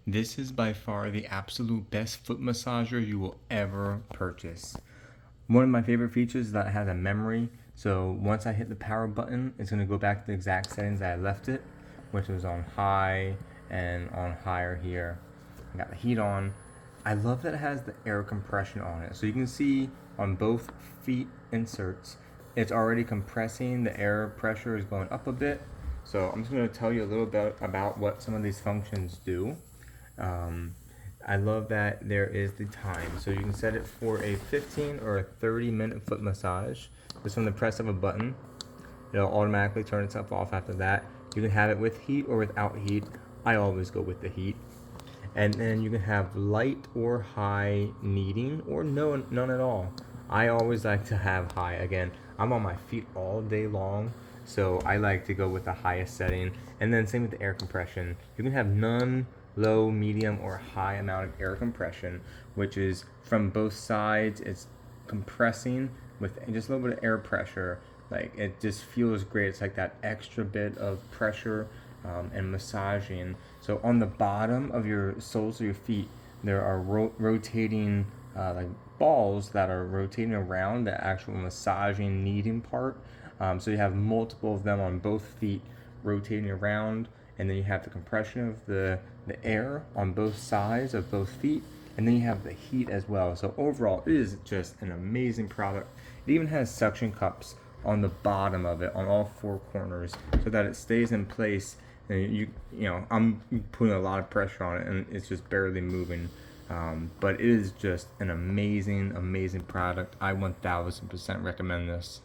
This is by far the absolute best foot massager you will ever purchase. One of my favorite features is that it has a memory. So once I hit the power button, it's going to go back to the exact settings that I left it, which was on high and on higher here. I got the heat on. I love that it has the air compression on it. So you can see on both feet inserts, it's already compressing. The air pressure is going up a bit. So I'm just going to tell you a little bit about what some of these functions do. I love that there is the time. So you can set it for a 15 or a 30-minute foot massage. Just from the press of a button, it'll automatically turn itself off after that. You can have it with heat or without heat. I always go with the heat. And then you can have light or high kneading, or none at all. I always like to have high. Again, I'm on my feet all day long, so I like to go with the highest setting. And then same with the air compression. You can have none, low, medium, or high amount of air compression, which is from both sides. It's compressing with just a little bit of air pressure. Like, it just feels great. It's like that extra bit of pressure and massaging. So on the bottom of your soles of your feet, there are rotating like balls that are rotating around the actual massaging kneading part. So you have multiple of them on both feet rotating around, and then you have the compression of the air on both sides of both feet, and then you have the heat as well. So overall, it is just an amazing product. It even has suction cups on the bottom of it on all four corners so that it stays in place. And you know, I'm putting a lot of pressure on it and it's just barely moving. But it is just an amazing product. I 1000% recommend this.